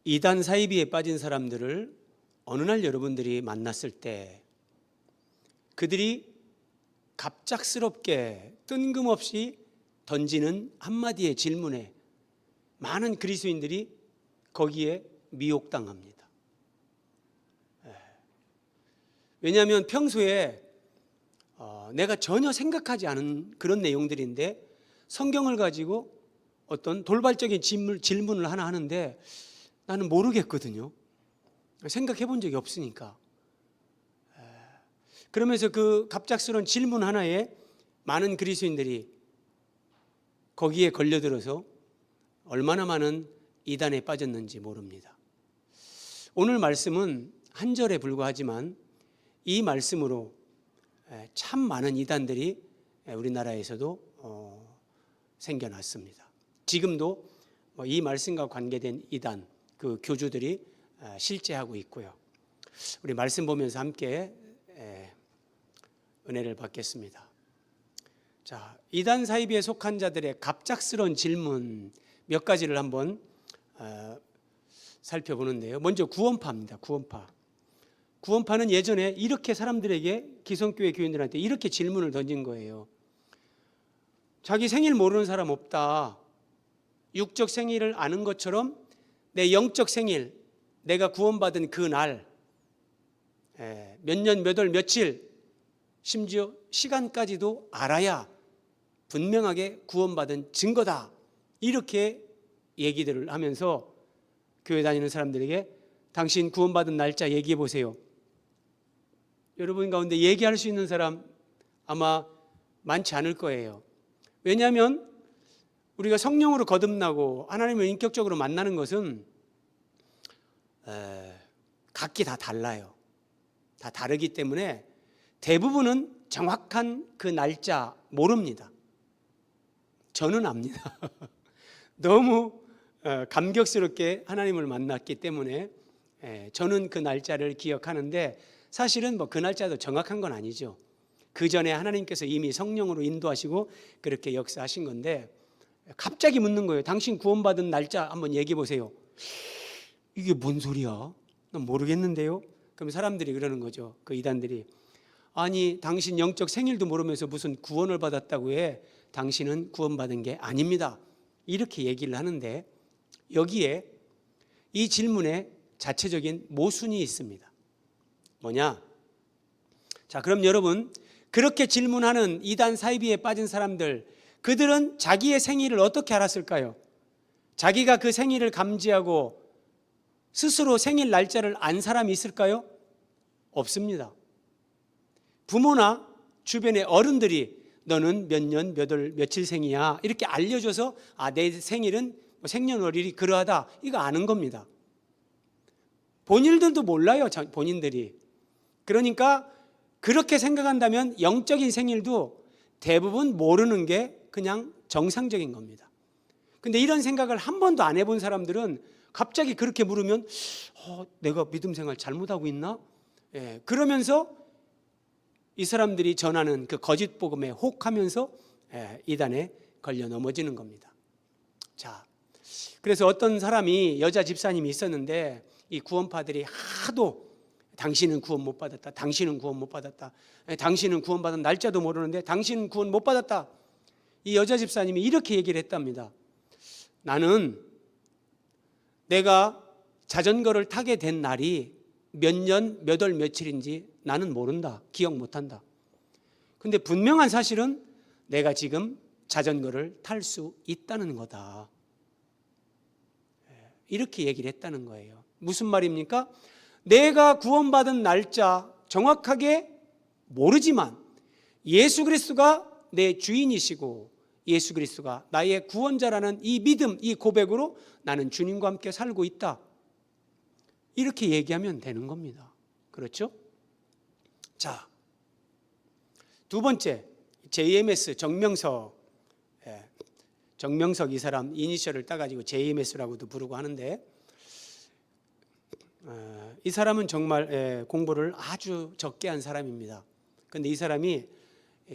이단 사이비에 빠진 사람들을 어느 날 여러분들이 만났을 때 그들이 갑작스럽게 뜬금없이 던지는 한마디의 질문에 많은 그리스도인들이 거기에 미혹당합니다. 왜냐하면 평소에 내가 전혀 생각하지 않은 그런 내용들인데 성경을 가지고 어떤 돌발적인 질문을 하나 하는데 나는 모르겠거든요. 생각해 본 적이 없으니까. 그러면서 그 갑작스러운 질문 하나에 많은 그리스도인들이 거기에 걸려들어서 얼마나 많은 이단에 빠졌는지 모릅니다. 오늘 말씀은 한 절에 불과하지만 이 말씀으로 참 많은 이단들이 우리나라에서도 생겨났습니다. 지금도 이 말씀과 관계된 이단 그 교주들이 실제하고 있고요. 우리 말씀 보면서 함께 은혜를 받겠습니다. 자, 이단 사이비에 속한 자들의 갑작스러운 질문 몇 가지를 한번 살펴보는데요. 먼저 구원파입니다. 구원파는 예전에 이렇게 사람들에게 기성교회 교인들한테 이렇게 질문을 던진 거예요. 자기 생일 모르는 사람 없다. 육적 생일을 아는 것처럼 내 영적 생일, 내가 구원받은 그 날, 몇 년, 몇 월, 며칠, 심지어 시간까지도 알아야 분명하게 구원받은 증거다. 이렇게 얘기들을 하면서 교회 다니는 사람들에게 당신 구원받은 날짜 얘기해 보세요. 여러분 가운데 얘기할 수 있는 사람 아마 많지 않을 거예요. 왜냐하면 우리가 성령으로 거듭나고 하나님을 인격적으로 만나는 것은 각기 다 달라요. 다 다르기 때문에 대부분은 정확한 그 날짜 모릅니다. 저는 압니다. 너무 감격스럽게 하나님을 만났기 때문에 저는 그 날짜를 기억하는데 사실은 그 날짜도 정확한 건 아니죠. 그 전에 하나님께서 이미 성령으로 인도하시고 그렇게 역사하신 건데 갑자기 묻는 거예요. 당신 구원받은 날짜 한번 얘기해 보세요. 이게 뭔 소리야? 난 모르겠는데요. 그럼 사람들이 그러는 거죠. 그 이단들이. 아니, 당신 영적 생일도 모르면서 무슨 구원을 받았다고 해. 당신은 구원받은 게 아닙니다. 이렇게 얘기를 하는데 여기에 이 질문에 자체적인 모순이 있습니다. 뭐냐? 자, 그럼 여러분, 그렇게 질문하는 이단 사이비에 빠진 사람들, 그들은 자기의 생일을 어떻게 알았을까요? 자기가 그 생일을 감지하고 스스로 생일 날짜를 안 사람이 있을까요? 없습니다. 부모나 주변의 어른들이 너는 몇 년, 몇 월, 며칠 생이야 이렇게 알려줘서 내 생일은 생년월일이 그러하다 이거 아는 겁니다. 본인들도 몰라요. 본인들이. 그러니까 그렇게 생각한다면 영적인 생일도 대부분 모르는 게 그냥 정상적인 겁니다. 근데 이런 생각을 한 번도 안 해본 사람들은 갑자기 그렇게 물으면 내가 믿음 생활 잘못하고 있나? 그러면서 이 사람들이 전하는 그 거짓 복음에 혹하면서 이단에 걸려 넘어지는 겁니다. 자, 그래서 어떤 사람이 여자 집사님이 있었는데 이 구원파들이 하도 당신은 구원 못 받았다. 당신은 구원 못 받았다. 당신은 구원받은 날짜도 모르는데 당신은 구원 못 받았다. 이 여자 집사님이 이렇게 얘기를 했답니다. 나는 내가 자전거를 타게 된 날이 몇 년, 몇 월, 며칠인지 나는 모른다. 기억 못한다. 근데 분명한 사실은 내가 지금 자전거를 탈 수 있다는 거다. 이렇게 얘기를 했다는 거예요. 무슨 말입니까? 내가 구원받은 날짜 정확하게 모르지만 예수 그리스도가 내 주인이시고 예수 그리스도가 나의 구원자라는 이 믿음, 이 고백으로 나는 주님과 함께 살고 있다. 이렇게 얘기하면 되는 겁니다. 그렇죠? 자, 두 번째, JMS 정명석. 정명석 이 사람 이니셜을 따가지고 JMS라고도 부르고 하는데 이 사람은 정말 공부를 아주 적게 한 사람입니다. 그런데 이 사람이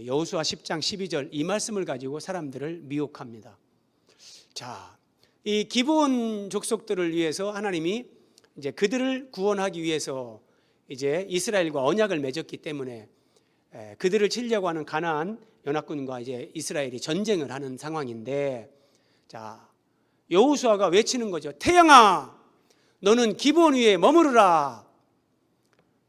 여호수아 10장 12절 이 말씀을 가지고 사람들을 미혹합니다. 자, 이 기브온 족속들을 위해서 하나님이 이제 그들을 구원하기 위해서 이제 이스라엘과 언약을 맺었기 때문에 그들을 치려고 하는 가나안 연합군과 이제 이스라엘이 전쟁을 하는 상황인데, 자, 여호수아가 외치는 거죠. 태양아, 너는 기브온 위에 머무르라.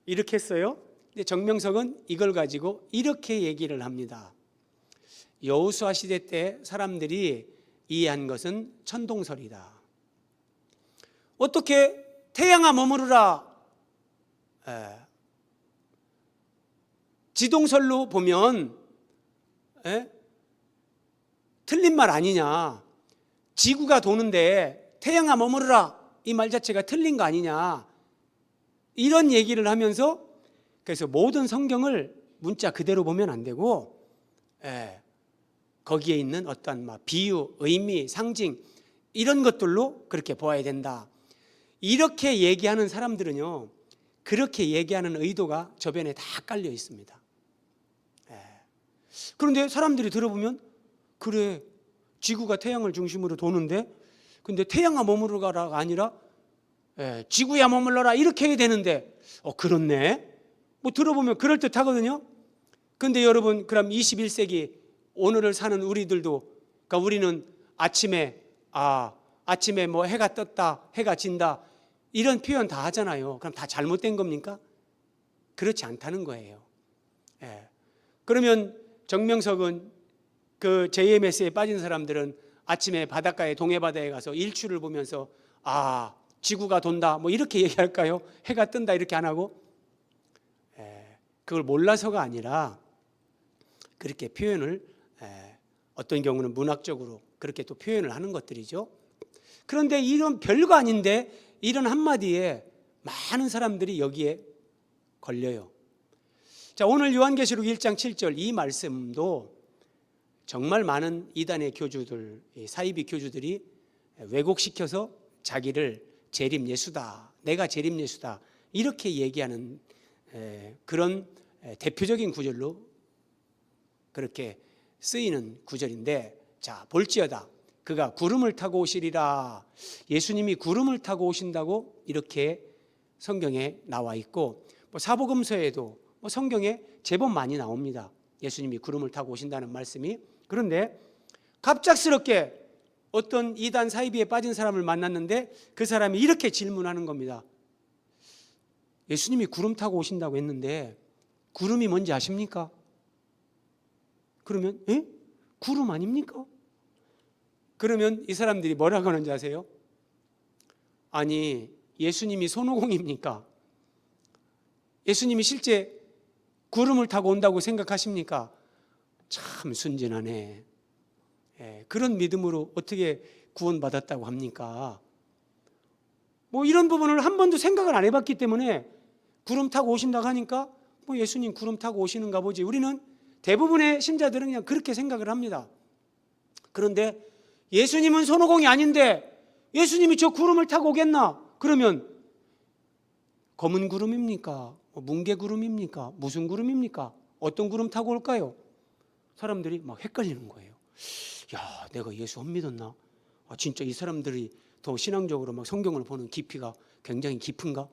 이렇게 했어요. 근데 정명석은 이걸 가지고 이렇게 얘기를 합니다. 여호수아 시대 때 사람들이 이해한 것은 천동설이다. 어떻게 태양아 머무르라, 지동설로 보면 틀린 말 아니냐. 지구가 도는데 태양아 머무르라, 이 말 자체가 틀린 거 아니냐, 이런 얘기를 하면서, 그래서 모든 성경을 문자 그대로 보면 안 되고 거기에 있는 어떤 비유, 의미, 상징, 이런 것들로 그렇게 보아야 된다. 이렇게 얘기하는 사람들은요, 그렇게 얘기하는 의도가 저변에 다 깔려 있습니다. 그런데 사람들이 들어보면, 그래, 지구가 태양을 중심으로 도는데, 근데 태양아 머무르라가 아니라 지구야 머물러라, 이렇게 해야 되는데, 그렇네, 뭐 들어보면 그럴듯하거든요. 근데 여러분, 그럼 21세기 오늘을 사는 우리들도, 그러니까 우리는 아침에 뭐 해가 떴다, 해가 진다, 이런 표현 다 하잖아요. 그럼 다 잘못된 겁니까? 그렇지 않다는 거예요. 그러면 정명석은 그 JMS에 빠진 사람들은 아침에 바닷가에, 동해바다에 가서 일출을 보면서 지구가 돈다, 뭐 이렇게 얘기할까요? 해가 뜬다 이렇게 안 하고? 그걸 몰라서가 아니라 그렇게 표현을, 어떤 경우는 문학적으로 그렇게 또 표현을 하는 것들이죠. 그런데 이런 별거 아닌데 이런 한마디에 많은 사람들이 여기에 걸려요. 자, 오늘 요한계시록 1장 7절 이 말씀도 정말 많은 이단의 교주들, 사이비 교주들이 왜곡시켜서 자기를 재림 예수다, 내가 재림 예수다, 이렇게 얘기하는 그런 대표적인 구절로 그렇게 쓰이는 구절인데, 자, 볼지어다 그가 구름을 타고 오시리라. 예수님이 구름을 타고 오신다고 이렇게 성경에 나와 있고, 사복음서에도 성경에 제법 많이 나옵니다. 예수님이 구름을 타고 오신다는 말씀이. 그런데 갑작스럽게 어떤 이단 사이비에 빠진 사람을 만났는데 그 사람이 이렇게 질문하는 겁니다. 예수님이 구름 타고 오신다고 했는데 구름이 뭔지 아십니까? 그러면 구름 아닙니까? 그러면 이 사람들이 뭐라고 하는지 아세요? 아니, 예수님이 손오공입니까? 예수님이 실제 구름을 타고 온다고 생각하십니까? 참 순진하네. 그런 믿음으로 어떻게 구원받았다고 합니까? 뭐 이런 부분을 한 번도 생각을 안 해봤기 때문에 구름 타고 오신다고 하니까 예수님 구름 타고 오시는가 보지, 우리는 대부분의 신자들은 그냥 그렇게 생각을 합니다. 그런데 예수님은 손오공이 아닌데 예수님이 저 구름을 타고 오겠나? 그러면 검은 구름입니까? 뭉게 구름입니까? 무슨 구름입니까? 어떤 구름 타고 올까요? 사람들이 막 헷갈리는 거예요. 야, 내가 예수 안 믿었나? 진짜 이 사람들이 더 신앙적으로 막 성경을 보는 깊이가 굉장히 깊은가?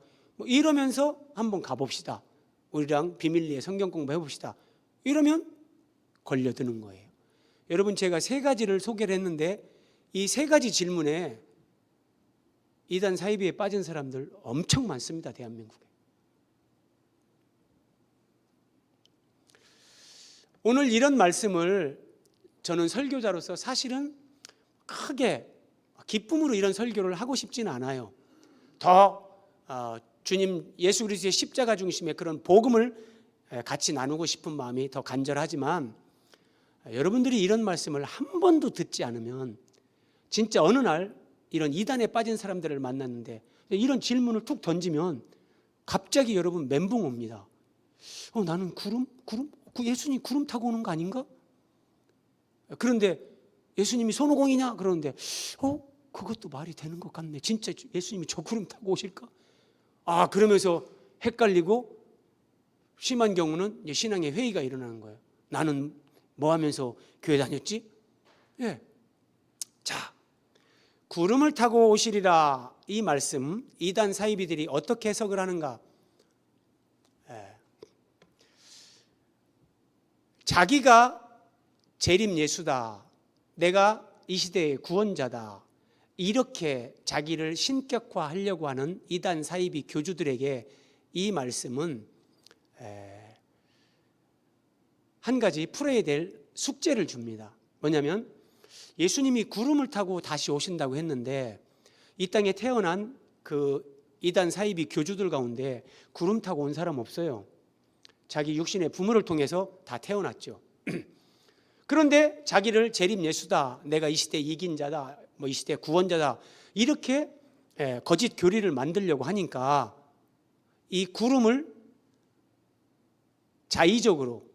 이러면서 한번 가봅시다. 우리랑 비밀리에 성경 공부 해봅시다. 이러면 걸려드는 거예요. 여러분, 제가 세 가지를 소개를 했는데 이 세 가지 질문에 이단 사이비에 빠진 사람들 엄청 많습니다. 대한민국에. 오늘 이런 말씀을 저는 설교자로서 사실은 크게 기쁨으로 이런 설교를 하고 싶지는 않아요. 더 주님 예수 그리스도의 십자가 중심의 그런 복음을 같이 나누고 싶은 마음이 더 간절하지만, 여러분들이 이런 말씀을 한 번도 듣지 않으면 진짜 어느 날 이런 이단에 빠진 사람들을 만났는데 이런 질문을 툭 던지면 갑자기 여러분 멘붕 옵니다. 나는 구름? 예수님 구름 타고 오는 거 아닌가? 그런데 예수님이 손오공이냐? 그러는데 그것도 말이 되는 것 같네. 진짜 예수님이 저 구름 타고 오실까? 그러면서 헷갈리고 심한 경우는 이제 신앙의 회의가 일어나는 거예요. 나는 뭐 하면서 교회 다녔지? 자, 구름을 타고 오시리라 이 말씀 이단 사이비들이 어떻게 해석을 하는가? 자기가 재림 예수다, 내가 이 시대의 구원자다, 이렇게 자기를 신격화하려고 하는 이단 사이비 교주들에게 이 말씀은 한 가지 풀어야 될 숙제를 줍니다. 뭐냐면 예수님이 구름을 타고 다시 오신다고 했는데 이 땅에 태어난 그 이단 사이비 교주들 가운데 구름 타고 온 사람 없어요. 자기 육신의 부모를 통해서 다 태어났죠. 그런데 자기를 재림 예수다, 내가 이 시대 이긴 자다, 이 시대 구원자다, 이렇게 거짓 교리를 만들려고 하니까 이 구름을 자의적으로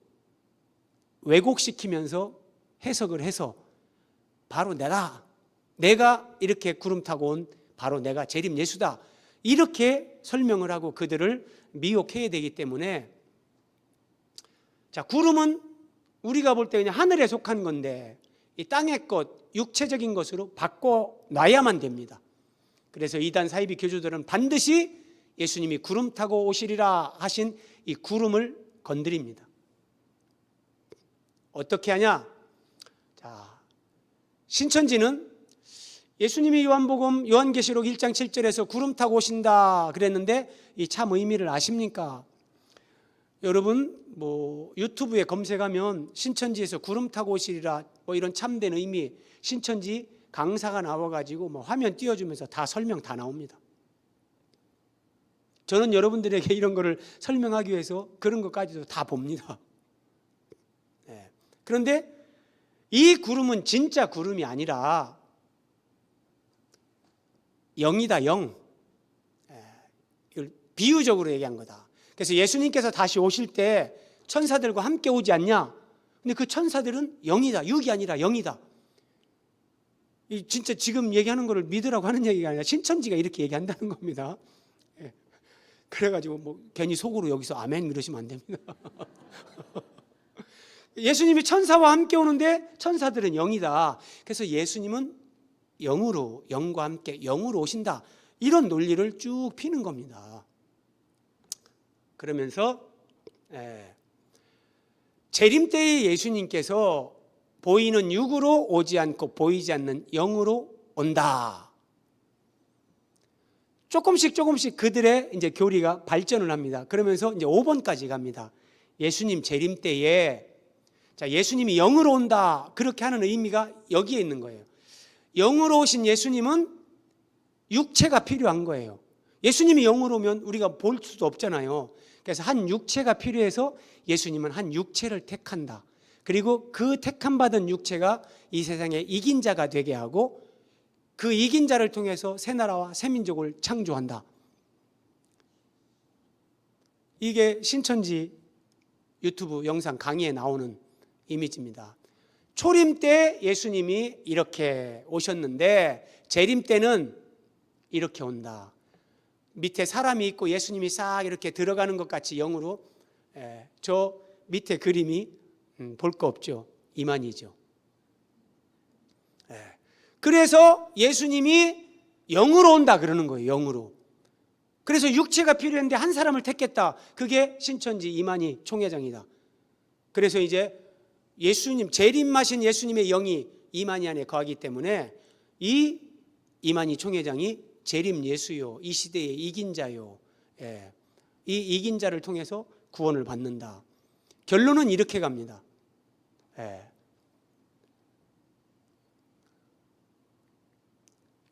왜곡시키면서 해석을 해서 바로 내가 이렇게 구름 타고 온 바로 내가 재림 예수다, 이렇게 설명을 하고 그들을 미혹해야 되기 때문에, 자, 구름은 우리가 볼 때 그냥 하늘에 속한 건데 이 땅의 것, 육체적인 것으로 바꿔놔야만 됩니다. 그래서 이단 사이비 교주들은 반드시 예수님이 구름 타고 오시리라 하신 이 구름을 건드립니다. 어떻게 하냐? 자, 신천지는 예수님이 요한계시록 1장 7절에서 구름 타고 오신다 그랬는데 이 참 의미를 아십니까? 여러분 유튜브에 검색하면 신천지에서 구름 타고 오시리라 이런 참된 의미, 신천지 강사가 나와가지고 화면 띄워주면서 다 설명 다 나옵니다. 저는 여러분들에게 이런 거를 설명하기 위해서 그런 것까지도 다 봅니다. 그런데 이 구름은 진짜 구름이 아니라 영이다, 영. 이걸 비유적으로 얘기한 거다. 그래서 예수님께서 다시 오실 때 천사들과 함께 오지 않냐? 근데 그 천사들은 영이다, 육이 아니라 영이다. 진짜 지금 얘기하는 거를 믿으라고 하는 얘기가 아니라 신천지가 이렇게 얘기한다는 겁니다. 그래가지고 괜히 속으로 여기서 아멘 이러시면 안 됩니다. 예수님이 천사와 함께 오는데 천사들은 영이다. 그래서 예수님은 영과 함께 영으로 오신다, 이런 논리를 쭉 피는 겁니다. 그러면서 재림 때의 예수님께서 보이는 육으로 오지 않고 보이지 않는 영으로 온다. 조금씩 그들의 이제 교리가 발전을 합니다. 그러면서 이제 5번까지 갑니다. 예수님 재림 때에, 자, 예수님이 영으로 온다, 그렇게 하는 의미가 여기에 있는 거예요. 영으로 오신 예수님은 육체가 필요한 거예요. 예수님이 영으로 오면 우리가 볼 수도 없잖아요. 그래서 한 육체가 필요해서 예수님은 한 육체를 택한다. 그리고 그 택함받은 육체가 이 세상에 이긴 자가 되게 하고 그 이긴 자를 통해서 새 나라와 새 민족을 창조한다. 이게 신천지 유튜브 영상 강의에 나오는 이미지입니다. 초림 때 예수님이 이렇게 오셨는데 재림 때는 이렇게 온다. 밑에 사람이 있고 예수님이 싹 이렇게 들어가는 것 같이 영으로, 저 밑에 그림이 볼 거 없죠. 이만희죠. 그래서 예수님이 영으로 온다 그러는 거예요. 영으로. 그래서 육체가 필요했는데 한 사람을 택했다. 그게 신천지 이만희 총회장이다. 그래서 이제 예수님, 재림하신 예수님의 영이 이만희 안에 거하기 때문에 이 이만희 총회장이 재림 예수요, 이 시대의 이긴 자요, 이 이긴 자를 통해서 구원을 받는다. 결론은 이렇게 갑니다.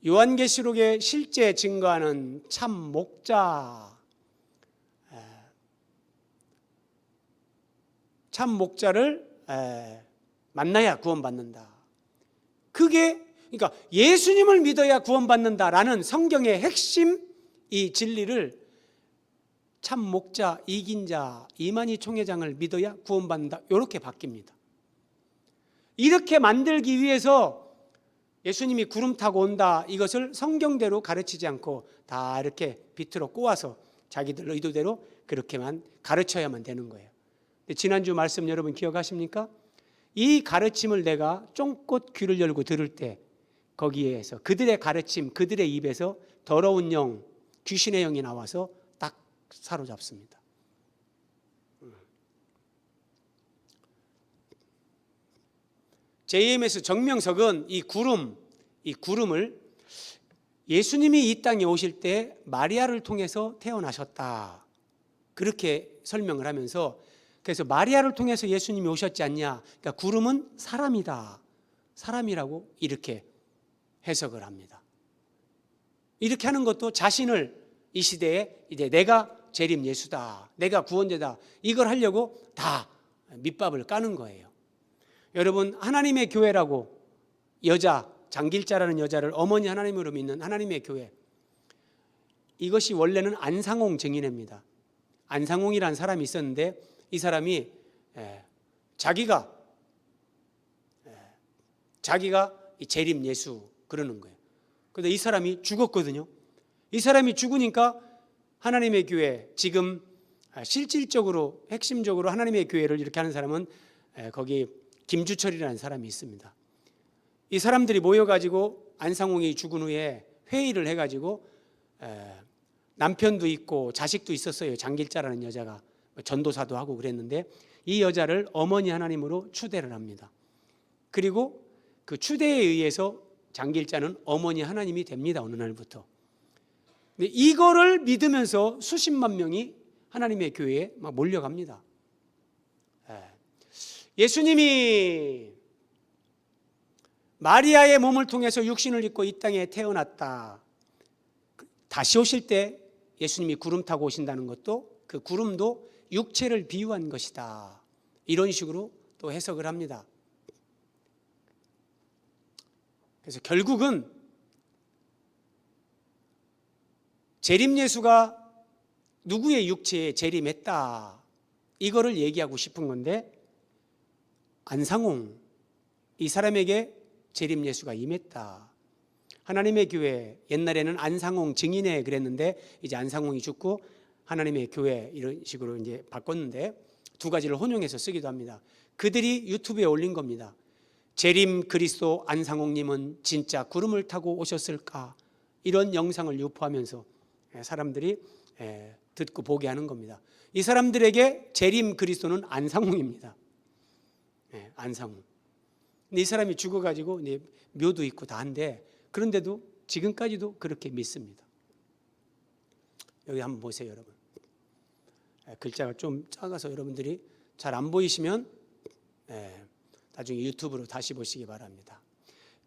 요한계시록에 실제 증거하는 참 목자, 참 목자를 만나야 구원받는다. 그게 그러니까 예수님을 믿어야 구원받는다라는 성경의 핵심 이 진리를 참 목자, 이긴 자, 이만희 총회장을 믿어야 구원받는다, 이렇게 바뀝니다. 이렇게 만들기 위해서 예수님이 구름 타고 온다, 이것을 성경대로 가르치지 않고 다 이렇게 비틀어 꼬아서 자기들 의도대로 그렇게만 가르쳐야만 되는 거예요. 지난주 말씀 여러분 기억하십니까? 이 가르침을 내가 쫑긋 귀를 열고 들을 때 거기에서 그들의 가르침, 그들의 입에서 더러운 영, 귀신의 영이 나와서 딱 사로잡습니다. JMS 정명석은 이 구름을 예수님이 이 땅에 오실 때 마리아를 통해서 태어나셨다, 그렇게 설명을 하면서, 그래서 마리아를 통해서 예수님이 오셨지 않냐, 그러니까 구름은 사람이다, 사람이라고 이렇게 해석을 합니다. 이렇게 하는 것도 자신을 이 시대에 이제 내가 재림 예수다, 내가 구원자다, 이걸 하려고 다 밑밥을 까는 거예요. 여러분, 하나님의 교회라고 여자, 장길자라는 여자를 어머니 하나님으로 믿는 하나님의 교회, 이것이 원래는 안상홍 증인입니다. 안상홍이라는 사람이 있었는데 이 사람이 자기가 재림 예수 그러는 거예요. 그런데 이 사람이 죽었거든요. 이 사람이 죽으니까 하나님의 교회, 지금 실질적으로 핵심적으로 하나님의 교회를 이렇게 하는 사람은 거기 김주철이라는 사람이 있습니다. 이 사람들이 모여가지고 안상홍이 죽은 후에 회의를 해가지고 남편도 있고 자식도 있었어요. 장길자라는 여자가 전도사도 하고 그랬는데 이 여자를 어머니 하나님으로 추대를 합니다. 그리고 그 추대에 의해서 장길자는 어머니 하나님이 됩니다. 어느 날부터. 근데 이거를 믿으면서 수십만 명이 하나님의 교회에 막 몰려갑니다. 예수님이 마리아의 몸을 통해서 육신을 입고 이 땅에 태어났다. 다시 오실 때 예수님이 구름 타고 오신다는 것도, 그 구름도 육체를 비유한 것이다, 이런 식으로 또 해석을 합니다. 그래서 결국은 재림 예수가 누구의 육체에 재림했다, 이거를 얘기하고 싶은 건데, 안상홍, 이 사람에게 재림 예수가 임했다. 하나님의 교회, 옛날에는 안상홍 증인회 그랬는데 이제 안상홍이 죽고 하나님의 교회 이런 식으로 이제 바꿨는데, 두 가지를 혼용해서 쓰기도 합니다. 그들이 유튜브에 올린 겁니다. 재림 그리스도 안상홍님은 진짜 구름을 타고 오셨을까, 이런 영상을 유포하면서 사람들이 듣고 보게 하는 겁니다. 이 사람들에게 재림 그리스도는 안상홍입니다. 안상홍. 근데 이 사람이 죽어가지고 이제 묘도 있고 다 한데, 그런데도 지금까지도 그렇게 믿습니다. 여기 한번 보세요, 여러분. 글자가 좀 작아서 여러분들이 잘 안 보이시면 나중에 유튜브로 다시 보시기 바랍니다.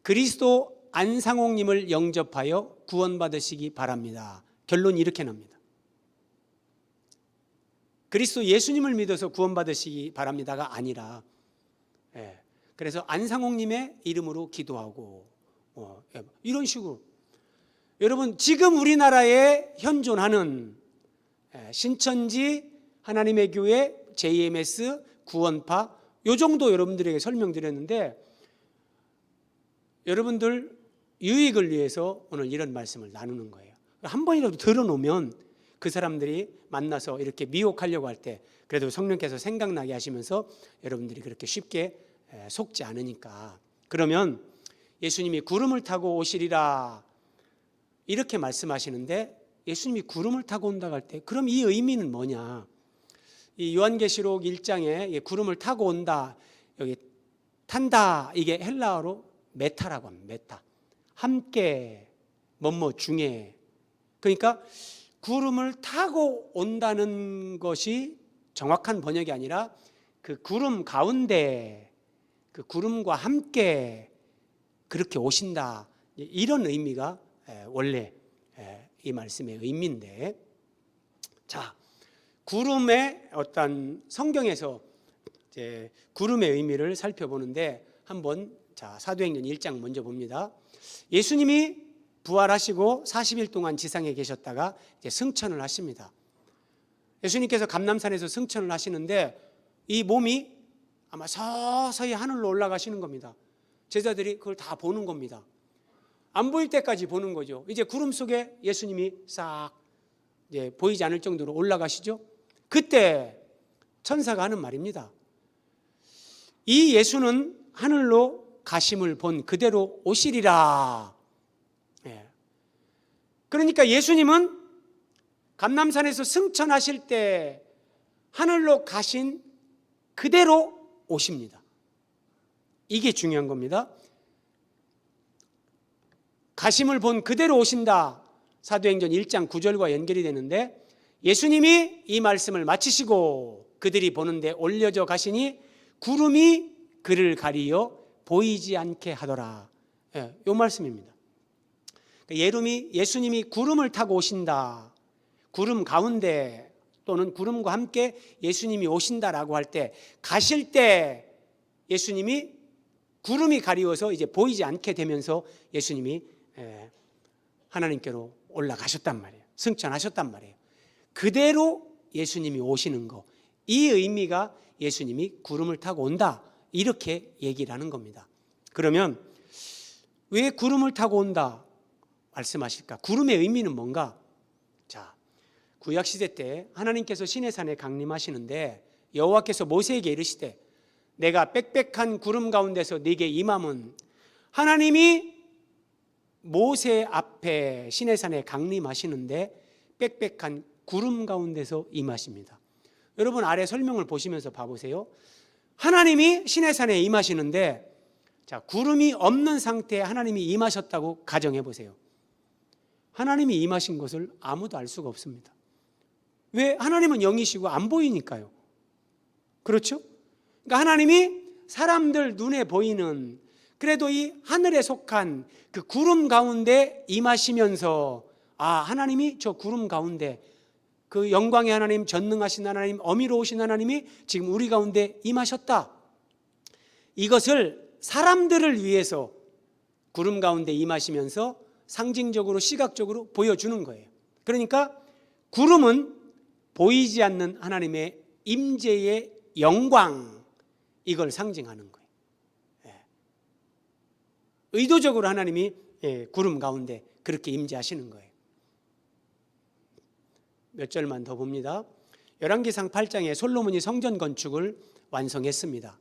그리스도 안상홍님을 영접하여 구원받으시기 바랍니다. 결론이 이렇게 납니다. 그리스도 예수님을 믿어서 구원받으시기 바랍니다가 아니라, 그래서 안상홍님의 이름으로 기도하고 이런 식으로, 여러분 지금 우리나라에 현존하는 신천지, 하나님의 교회, JMS, 구원파, 요 정도 여러분들에게 설명드렸는데, 여러분들 유익을 위해서 오늘 이런 말씀을 나누는 거예요. 한 번이라도 들어놓으면 그 사람들이 만나서 이렇게 미혹하려고 할 때 그래도 성령께서 생각나게 하시면서 여러분들이 그렇게 쉽게 속지 않으니까. 그러면 예수님이 구름을 타고 오시리라 이렇게 말씀하시는데, 예수님이 구름을 타고 온다고 할 때 그럼 이 의미는 뭐냐? 이 요한계시록 1장에 구름을 타고 온다, 여기 탄다, 이게 헬라어로 메타라고 합니다. 메타, 함께, 뭐뭐 중에. 그러니까 구름을 타고 온다는 것이 정확한 번역이 아니라 그 구름 가운데, 그 구름과 함께 그렇게 오신다, 이런 의미가 원래 이 말씀의 의미인데, 자, 구름의 어떤 성경에서 이제 구름의 의미를 살펴보는데, 한번 자 사도행전 1장 먼저 봅니다. 예수님이 부활하시고 40일 동안 지상에 계셨다가 이제 승천을 하십니다. 예수님께서 감람산에서 승천을 하시는데 이 몸이 아마 서서히 하늘로 올라가시는 겁니다. 제자들이 그걸 다 보는 겁니다. 안 보일 때까지 보는 거죠. 이제 구름 속에 예수님이 싹 이제 보이지 않을 정도로 올라가시죠. 그때 천사가 하는 말입니다. 이 예수는 하늘로 가심을 본 그대로 오시리라. 예. 그러니까 예수님은 감람산에서 승천하실 때 하늘로 가신 그대로 오십니다. 이게 중요한 겁니다. 가심을 본 그대로 오신다. 사도행전 1장 9절과 연결이 되는데, 예수님이 이 말씀을 마치시고 그들이 보는데 올려져 가시니 구름이 그를 가리어 보이지 않게 하더라. 예, 이 말씀입니다. 예수님이 구름을 타고 오신다. 구름 가운데 또는 구름과 함께 예수님이 오신다라고 할 때, 가실 때 예수님이 구름이 가리워서 이제 보이지 않게 되면서 예수님이 하나님께로 올라가셨단 말이에요. 승천하셨단 말이에요. 그대로 예수님이 오시는 거, 이 의미가 예수님이 구름을 타고 온다, 이렇게 얘기를 하는 겁니다. 그러면 왜 구름을 타고 온다 말씀하실까? 구름의 의미는 뭔가? 자, 구약시대 때 하나님께서 시내산에 강림하시는데 여호와께서 모세에게 이르시되 내가 빽빽한 구름 가운데서 네게 임함은, 하나님이 모세 앞에 시내산에 강림하시는데 빽빽한 구름 가운데서 임하십니다. 여러분 아래 설명을 보시면서 봐보세요. 하나님이 시내산에 임하시는데, 자, 구름이 없는 상태에 하나님이 임하셨다고 가정해 보세요. 하나님이 임하신 것을 아무도 알 수가 없습니다. 왜? 하나님은 영이시고 안 보이니까요. 그렇죠? 그러니까 하나님이 사람들 눈에 보이는, 그래도 이 하늘에 속한 그 구름 가운데 임하시면서, 아, 하나님이 저 구름 가운데, 그 영광의 하나님, 전능하신 하나님, 어미로우신 하나님이 지금 우리 가운데 임하셨다. 이것을 사람들을 위해서 구름 가운데 임하시면서 상징적으로 시각적으로 보여주는 거예요. 그러니까 구름은 보이지 않는 하나님의 임재의 영광, 이걸 상징하는 거예요. 의도적으로 하나님이 구름 가운데 그렇게 임재하시는 거예요. 몇 절만 더 봅니다. 열왕기상 8장에 솔로몬이 성전 건축을 완성했습니다.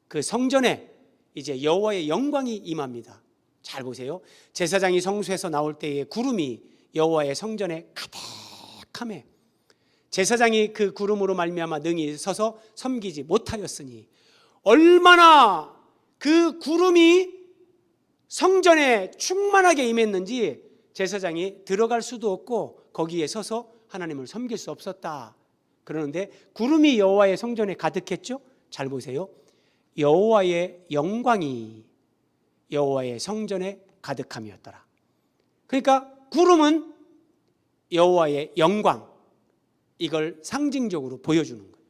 그 성전에 이제 여호와의 영광이 임합니다. 잘 보세요. 제사장이 성소에서 나올 때에 구름이 여호와의 성전에 가득하매 제사장이 그 구름으로 말미암아 능히 서서 섬기지 못하였으니, 얼마나 그 구름이 성전에 충만하게 임했는지 제사장이 들어갈 수도 없고 거기에 서서 하나님을 섬길 수 없었다. 그러는데 구름이 여호와의 성전에 가득했죠. 잘 보세요. 여호와의 영광이 여호와의 성전에 가득함이었더라. 그러니까 구름은 여호와의 영광, 이걸 상징적으로 보여주는 거예요.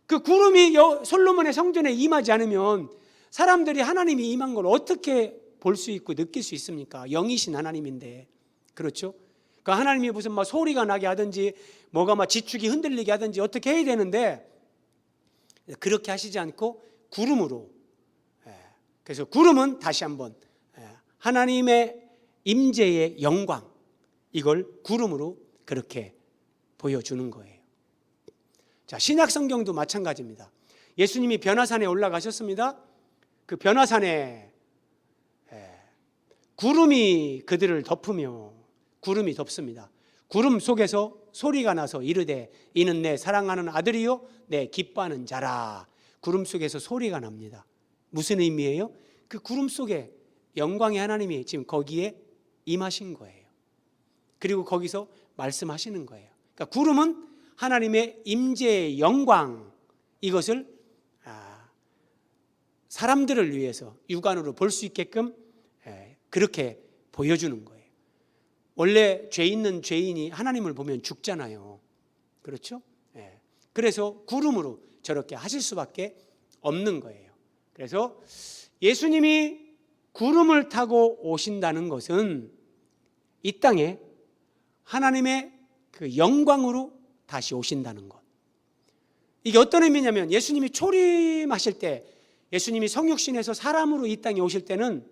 그 구름이 솔로몬의 성전에 임하지 않으면 사람들이 하나님이 임한 걸 어떻게 볼 수 있고 느낄 수 있습니까? 영이신 하나님인데. 그렇죠? 그 하나님이 무슨 막 소리가 나게 하든지 뭐가 막 지축이 흔들리게 하든지 어떻게 해야 되는데, 그렇게 하시지 않고 구름으로. 그래서 구름은 다시 한번 하나님의 임재의 영광, 이걸 구름으로 그렇게 보여주는 거예요. 자, 신약 성경도 마찬가지입니다. 예수님이 변화산에 올라가셨습니다. 그 변화산에 구름이 그들을 덮으며, 구름이 덮습니다. 구름 속에서 소리가 나서 이르되 이는 내 사랑하는 아들이요 내 기뻐하는 자라. 구름 속에서 소리가 납니다. 무슨 의미예요? 그 구름 속에 영광의 하나님이 지금 거기에 임하신 거예요. 그리고 거기서 말씀하시는 거예요. 그러니까 구름은 하나님의 임재의 영광, 이것을 사람들을 위해서 육안으로 볼 수 있게끔 그렇게 보여주는 거예요. 원래 죄 있는 죄인이 하나님을 보면 죽잖아요. 그렇죠? 그래서 구름으로 저렇게 하실 수밖에 없는 거예요. 그래서 예수님이 구름을 타고 오신다는 것은 이 땅에 하나님의 그 영광으로 다시 오신다는 것. 이게 어떤 의미냐면, 예수님이 초림하실 때, 예수님이 성육신에서 사람으로 이 땅에 오실 때는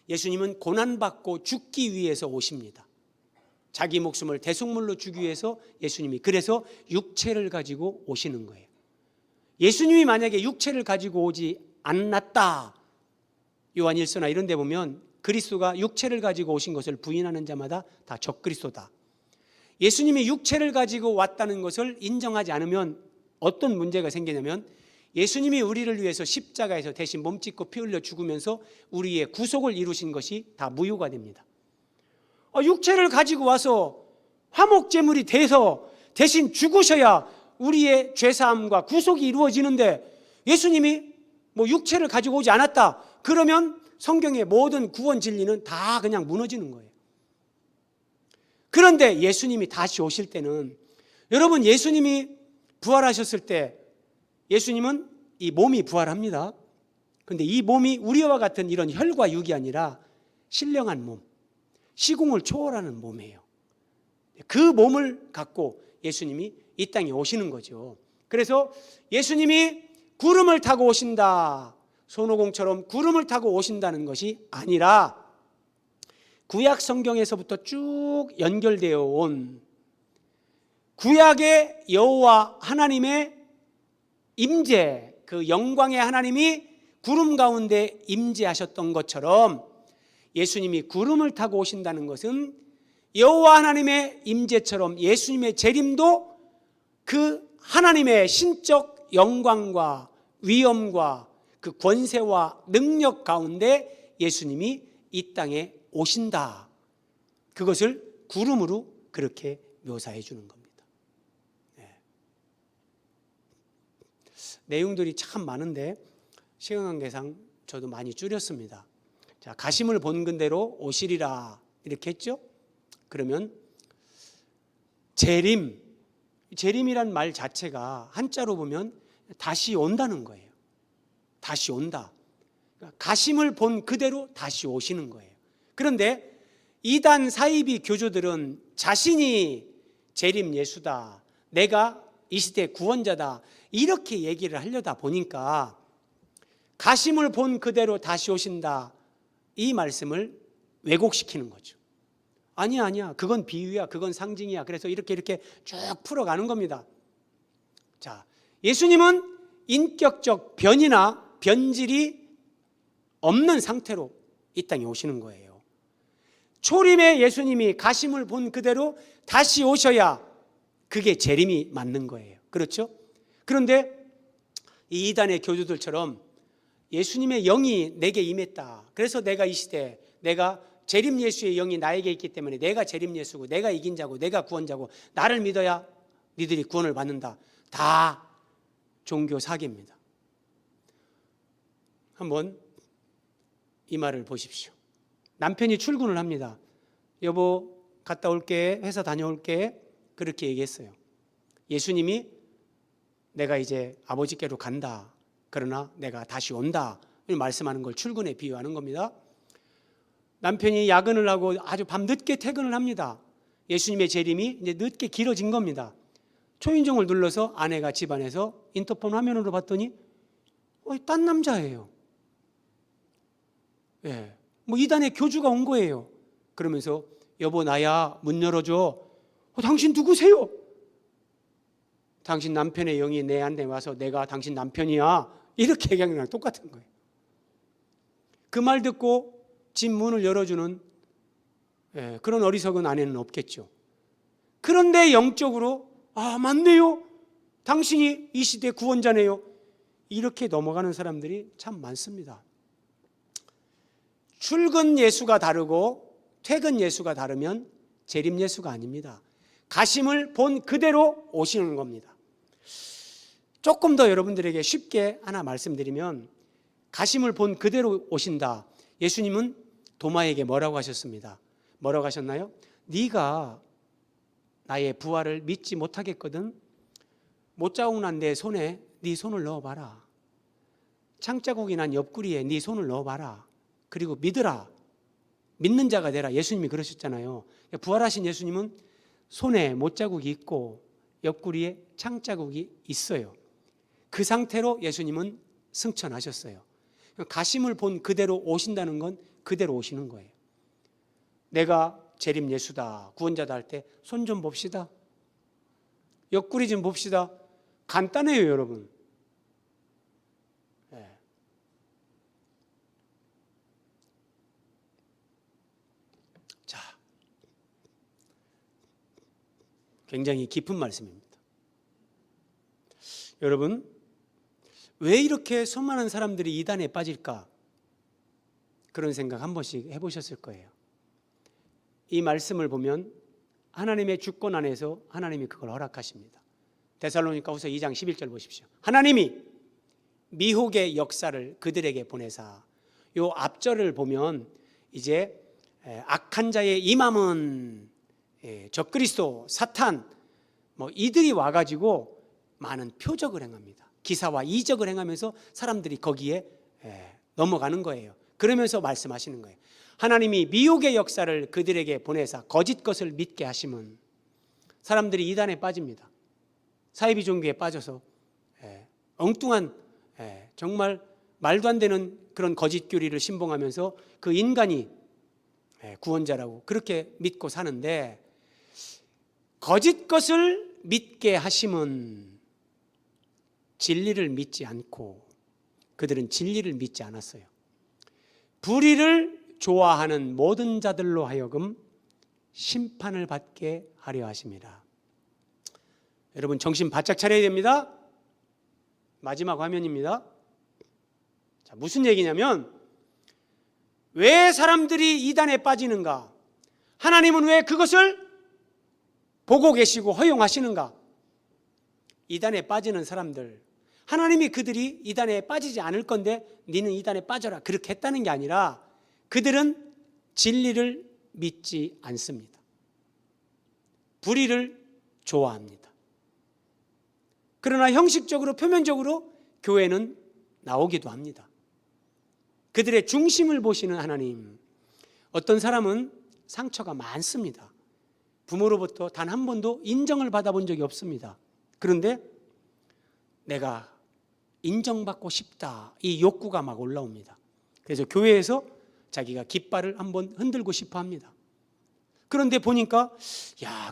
예수님은 고난받고 죽기 위해서 오십니다. 자기 목숨을 대속물로 주기 위해서 예수님이, 그래서 육체를 가지고 오시는 거예요. 예수님이 만약에 육체를 가지고 오지 않았다, 요한일서나 이런 데 보면 그리스도가 육체를 가지고 오신 것을 부인하는 자마다 다 적그리스도다. 예수님이 육체를 가지고 왔다는 것을 인정하지 않으면 어떤 문제가 생기냐면 예수님이 우리를 위해서 십자가에서 대신 몸짓고 피 흘려 죽으면서 우리의 구속을 이루신 것이 다 무효가 됩니다. 육체를 가지고 와서 화목제물이 돼서 대신 죽으셔야 우리의 죄사함과 구속이 이루어지는데 예수님이 육체를 가지고 오지 않았다 그러면 성경의 모든 구원 진리는 다 그냥 무너지는 거예요. 그런데 예수님이 다시 오실 때는, 여러분, 예수님이 부활하셨을 때 예수님은 이 몸이 부활합니다. 그런데 이 몸이 우리와 같은 이런 혈과 육이 아니라 신령한 몸, 시공을 초월하는 몸이에요. 그 몸을 갖고 예수님이 이 땅에 오시는 거죠. 그래서 예수님이 구름을 타고 오신다, 손오공처럼 구름을 타고 오신다는 것이 아니라 구약 성경에서부터 쭉 연결되어 온 구약의 여호와 하나님의 임재, 그 영광의 하나님이 구름 가운데 임재하셨던 것처럼 예수님이 구름을 타고 오신다는 것은 여호와 하나님의 임재처럼 예수님의 재림도 그 하나님의 신적 영광과 위엄과 그 권세와 능력 가운데 예수님이 이 땅에 오신다. 그것을 구름으로 그렇게 묘사해 주는 겁니다. 내용들이 참 많은데 시간 관계상 저도 많이 줄였습니다. 자, 가심을 본 그대로 오시리라 이렇게 했죠. 그러면 재림이란 말 자체가 한자로 보면 다시 온다는 거예요. 다시 온다. 가심을 본 그대로 다시 오시는 거예요. 그런데 이단 사이비 교주들은 자신이 재림 예수다, 내가 이 시대 구원자다, 이렇게 얘기를 하려다 보니까 가심을 본 그대로 다시 오신다, 이 말씀을 왜곡시키는 거죠. 아니야, 그건 비유야, 그건 상징이야. 그래서 이렇게 쭉 풀어가는 겁니다. 자, 예수님은 인격적 변이나 변질이 없는 상태로 이 땅에 오시는 거예요. 초림의 예수님이 가심을 본 그대로 다시 오셔야 그게 재림이 맞는 거예요. 그렇죠? 그런데 이 이단의 교주들처럼 예수님의 영이 내게 임했다, 그래서 내가 이 시대, 내가 재림 예수의 영이 나에게 있기 때문에 내가 재림 예수고 내가 이긴 자고 내가 구원자고 나를 믿어야 니들이 구원을 받는다, 다 종교 사기입니다. 한번 이 말을 보십시오. 남편이 출근을 합니다. 여보 갔다 올게, 회사 다녀올게, 그렇게 얘기했어요. 예수님이 내가 이제 아버지께로 간다, 그러나 내가 다시 온다, 말씀하는 걸 출근에 비유하는 겁니다. 남편이 야근을 하고 아주 밤늦게 퇴근을 합니다. 예수님의 재림이 이제 늦게 길어진 겁니다. 초인종을 눌러서 아내가 집안에서 인터폰 화면으로 봤더니 딴 남자예요. 이단의 교주가 온 거예요. 그러면서 여보 나야, 문 열어줘. 당신 누구세요? 당신 남편의 영이 내 안에 와서 내가 당신 남편이야, 이렇게 얘기하는 거랑 똑같은 거예요. 그 말 듣고 집 문을 열어주는 그런 어리석은 아내는 없겠죠. 그런데 영적으로 맞네요, 당신이 이 시대 구원자네요, 이렇게 넘어가는 사람들이 참 많습니다. 출근 예수가 다르고 퇴근 예수가 다르면 재림 예수가 아닙니다. 가심을 본 그대로 오시는 겁니다. 조금 더 여러분들에게 쉽게 하나 말씀드리면, 가심을 본 그대로 오신다. 예수님은 도마에게 뭐라고 하셨습니다? 뭐라고 하셨나요? 네가 나의 부활을 믿지 못하겠거든 못자국 난 내 손에 네 손을 넣어봐라. 창자국이 난 옆구리에 네 손을 넣어봐라. 그리고 믿으라. 믿는 자가 되라. 예수님이 그러셨잖아요. 부활하신 예수님은 손에 못자국이 있고 옆구리에 창자국이 있어요. 그 상태로 예수님은 승천하셨어요. 가심을 본 그대로 오신다는 건 그대로 오시는 거예요. 내가 재림 예수다, 구원자다 할 때 손 좀 봅시다, 옆구리 좀 봅시다. 간단해요, 여러분. 굉장히 깊은 말씀입니다. 여러분, 왜 이렇게 수많은 사람들이 이단에 빠질까? 그런 생각 한 번씩 해보셨을 거예요. 이 말씀을 보면 하나님의 주권 안에서 하나님이 그걸 허락하십니다. 데살로니가후서 2장 11절 보십시오. 하나님이 미혹의 역사를 그들에게 보내사, 요 앞절을 보면 이제 악한 자의 임함은 적그리스도, 사탄 이들이 와가지고 많은 표적을 행합니다. 기사와 이적을 행하면서 사람들이 거기에 넘어가는 거예요. 그러면서 말씀하시는 거예요. 하나님이 미혹의 역사를 그들에게 보내사 거짓 것을 믿게 하시면 사람들이 이단에 빠집니다. 사이비 종교에 빠져서 엉뚱한 정말 말도 안 되는 그런 거짓 교리를 신봉하면서 그 인간이 구원자라고 그렇게 믿고 사는데, 거짓 것을 믿게 하심은 진리를 믿지 않고, 그들은 진리를 믿지 않았어요. 불의를 좋아하는 모든 자들로 하여금 심판을 받게 하려 하십니다. 여러분, 정신 바짝 차려야 됩니다. 마지막 화면입니다. 자, 무슨 얘기냐면, 왜 사람들이 이단에 빠지는가? 하나님은 왜 그것을 보고 계시고 허용하시는가? 이단에 빠지는 사람들, 하나님이 그들이 이단에 빠지지 않을 건데 너는 이단에 빠져라 그렇게 했다는 게 아니라, 그들은 진리를 믿지 않습니다. 불의를 좋아합니다. 그러나 형식적으로, 표면적으로 교회는 나오기도 합니다. 그들의 중심을 보시는 하나님. 어떤 사람은 상처가 많습니다. 부모로부터 단 한 번도 인정을 받아본 적이 없습니다. 그런데 내가 인정받고 싶다, 이 욕구가 막 올라옵니다. 그래서 교회에서 자기가 깃발을 한번 흔들고 싶어 합니다. 그런데 보니까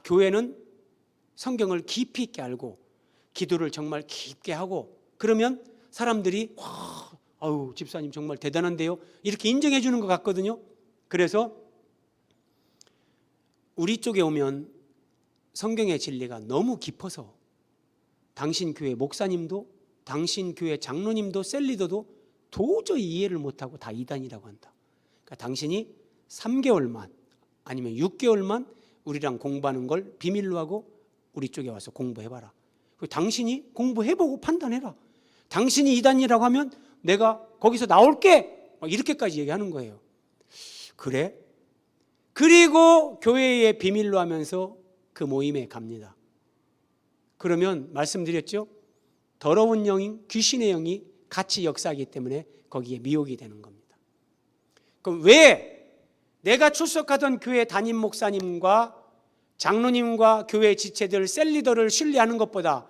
교회는 성경을 깊이 있게 알고 기도를 정말 깊게 하고, 그러면 사람들이 아유, 집사님 정말 대단한데요, 이렇게 인정해 주는 것 같거든요. 그래서 우리 쪽에 오면 성경의 진리가 너무 깊어서 당신 교회 목사님도, 당신 교회 장로님도, 셀리더도 도저히 이해를 못하고 다 이단이라고 한다. 그러니까 당신이 3개월만 아니면 6개월만 우리랑 공부하는 걸 비밀로 하고 우리 쪽에 와서 공부해봐라. 당신이 공부해보고 판단해라. 당신이 이단이라고 하면 내가 거기서 나올게, 이렇게까지 얘기하는 거예요. 그래? 그리고 교회에 비밀로 하면서 그 모임에 갑니다. 그러면 말씀드렸죠? 더러운 영인, 귀신의 영이 같이 역사하기 때문에 거기에 미혹이 되는 겁니다. 그럼 왜 내가 출석하던 교회 담임 목사님과 장로님과 교회 지체들, 셀리더를 신뢰하는 것보다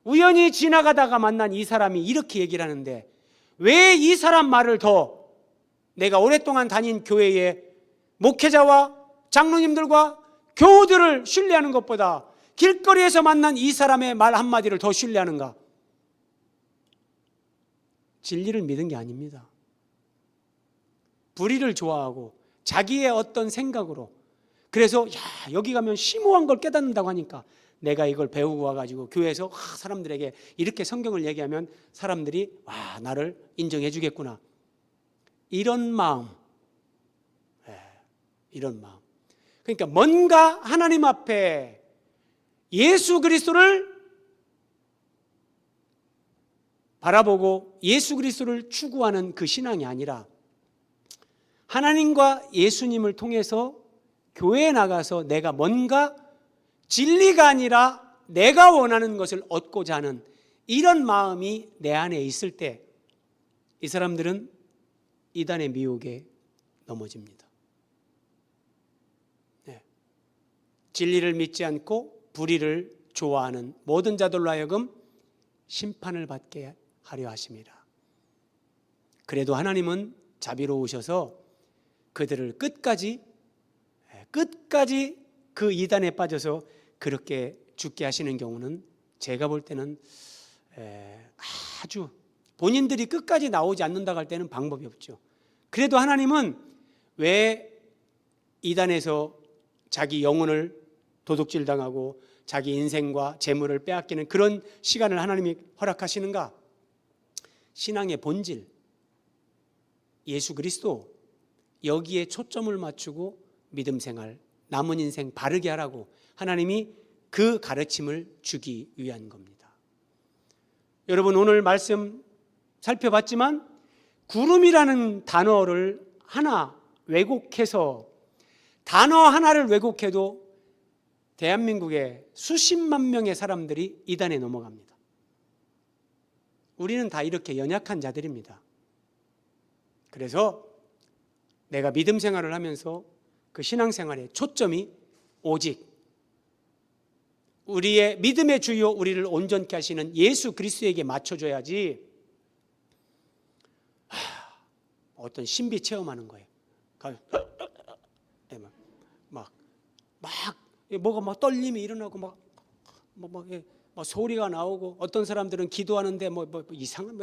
우연히 지나가다가 만난 이 사람이 이렇게 얘기를 하는데, 왜 이 사람 말을 더 내가 오랫동안 다닌 교회의 목회자와 장로님들과 교우들을 신뢰하는 것보다 길거리에서 만난 이 사람의 말 한마디를 더 신뢰하는가? 진리를 믿은 게 아닙니다. 불의를 좋아하고 자기의 어떤 생각으로, 그래서 여기 가면 심오한 걸 깨닫는다고 하니까 내가 이걸 배우고 와가지고 교회에서 사람들에게 이렇게 성경을 얘기하면 사람들이 나를 인정해 주겠구나, 이런 마음. 이런 마음. 그러니까 뭔가 하나님 앞에 예수 그리스도를 바라보고 예수 그리스도를 추구하는 그 신앙이 아니라, 하나님과 예수님을 통해서 교회에 나가서 내가 뭔가 진리가 아니라 내가 원하는 것을 얻고자 하는 이런 마음이 내 안에 있을 때 이 사람들은 이단의 미혹에 넘어집니다. 진리를 믿지 않고 불의를 좋아하는 모든 자들로 하여금 심판을 받게 하려 하심이라. 그래도 하나님은 자비로우셔서 그들을 끝까지 그 이단에 빠져서 그렇게 죽게 하시는 경우는 제가 볼 때는 아주 본인들이 끝까지 나오지 않는다고 할 때는 방법이 없죠. 그래도 하나님은 왜 이단에서 자기 영혼을 도둑질 당하고 자기 인생과 재물을 빼앗기는 그런 시간을 하나님이 허락하시는가? 신앙의 본질, 예수 그리스도, 여기에 초점을 맞추고 믿음 생활, 남은 인생 바르게 하라고 하나님이 그 가르침을 주기 위한 겁니다. 여러분, 오늘 말씀 살펴봤지만 구름이라는 단어를 하나 왜곡해서 단어 하나를 왜곡해도 대한민국의 수십만 명의 사람들이 이단에 넘어갑니다. 우리는 다 이렇게 연약한 자들입니다. 그래서 내가 믿음 생활을 하면서 그 신앙생활의 초점이 오직 우리의 믿음의 주요, 우리를 온전케 하시는 예수 그리스도에게 맞춰줘야지 어떤 신비 체험하는 거예요. 뭐가 막 떨림이 일어나고 막 소리가 나오고 어떤 사람들은 기도하는데 뭐 이상한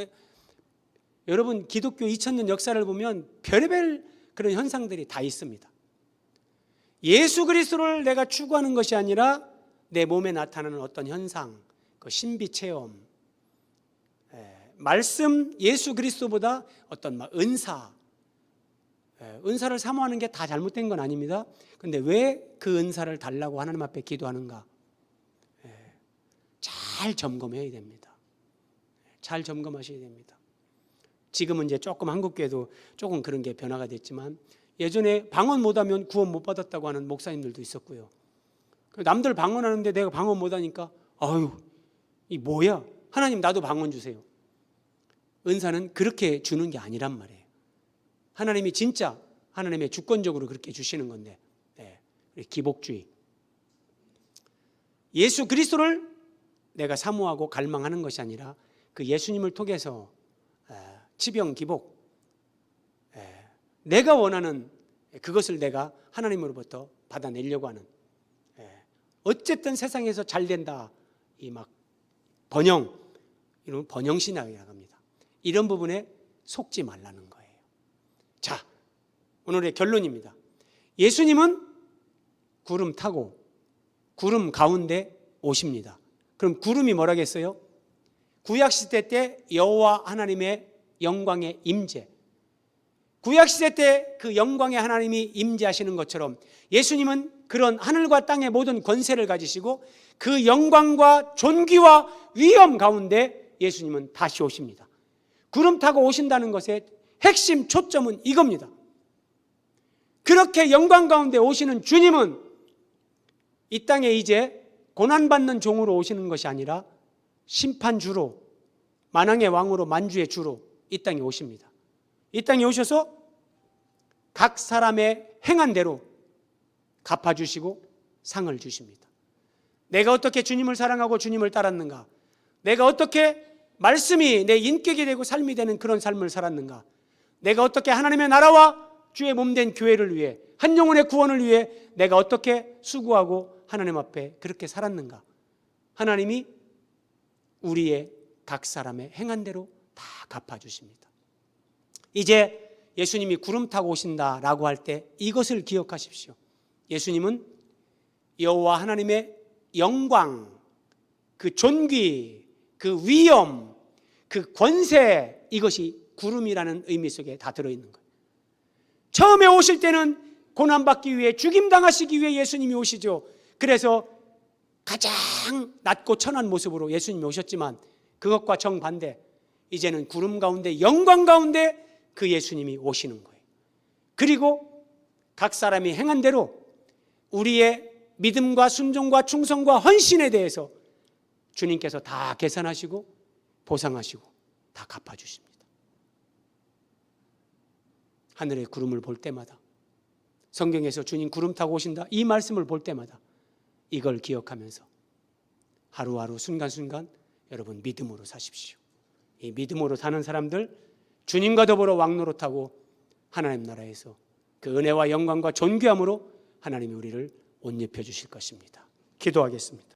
여러분, 기독교 2000년 역사를 보면 별의별 그런 현상들이 다 있습니다. 예수 그리스도를 내가 추구하는 것이 아니라 내 몸에 나타나는 어떤 현상, 그 신비 체험, 말씀 예수 그리스도보다 어떤 은사를 사모하는 게 다 잘못된 건 아닙니다. 그런데 왜 그 은사를 달라고 하나님 앞에 기도하는가? 잘 점검해야 됩니다. 잘 점검하셔야 됩니다. 지금은 이제 조금 한국교회도 조금 그런 게 변화가 됐지만 예전에 방언 못하면 구원 못 받았다고 하는 목사님들도 있었고요. 남들 방언하는데 내가 방언 못하니까 아유, 이 뭐야? 하나님 나도 방언 주세요. 은사는 그렇게 주는 게 아니란 말이에요. 하나님이 진짜 하나님의 주권적으로 그렇게 주시는 건데, 기복주의. 예수 그리스도를 내가 사모하고 갈망하는 것이 아니라 그 예수님을 통해서 치병기복, 내가 원하는 그것을 내가 하나님으로부터 받아내려고 하는, 어쨌든 세상에서 잘 된다, 이 막 이런 번영신앙이라고 합니다. 이런 부분에 속지 말라는 거예요. 자, 오늘의 결론입니다. 예수님은 구름 타고 구름 가운데 오십니다. 그럼 구름이 뭐라겠어요? 구약시대 때 여호와 하나님의 영광의 임재, 구약시대 때 그 영광의 하나님이 임재하시는 것처럼 예수님은 그런 하늘과 땅의 모든 권세를 가지시고 그 영광과 존귀와 위엄 가운데 예수님은 다시 오십니다. 구름 타고 오신다는 것의 핵심 초점은 이겁니다. 그렇게 영광 가운데 오시는 주님은 이 땅에 이제 고난받는 종으로 오시는 것이 아니라 심판주로, 만왕의 왕으로, 만주의 주로 이 땅에 오십니다. 이 땅에 오셔서 각 사람의 행한 대로 갚아주시고 상을 주십니다. 내가 어떻게 주님을 사랑하고 주님을 따랐는가? 내가 어떻게 말씀이 내 인격이 되고 삶이 되는 그런 삶을 살았는가? 내가 어떻게 하나님의 나라와 주의 몸된 교회를 위해, 한 영혼의 구원을 위해 내가 어떻게 수고하고 하나님 앞에 그렇게 살았는가? 하나님이 우리의 각 사람의 행한 대로 다 갚아주십니다. 이제 예수님이 구름 타고 오신다라고 할 때 이것을 기억하십시오. 예수님은 여호와 하나님의 영광, 그 존귀, 그 위엄, 그 권세, 이것이 구름이라는 의미 속에 다 들어있는 거예요. 처음에 오실 때는 고난받기 위해, 죽임당하시기 위해 예수님이 오시죠. 그래서 가장 낮고 천한 모습으로 예수님이 오셨지만 그것과 정반대, 이제는 구름 가운데 영광 가운데 그 예수님이 오시는 거예요. 그리고 각 사람이 행한 대로 우리의 믿음과 순종과 충성과 헌신에 대해서 주님께서 다 계산하시고 보상하시고 다 갚아주십니다. 하늘의 구름을 볼 때마다, 성경에서 주님 구름 타고 오신다 이 말씀을 볼 때마다 이걸 기억하면서 하루하루 순간순간 여러분 믿음으로 사십시오. 이 믿음으로 사는 사람들 주님과 더불어 왕노릇하고 하나님 나라에서 그 은혜와 영광과 존귀함으로 하나님이 우리를 옷 입혀 주실 것입니다. 기도하겠습니다.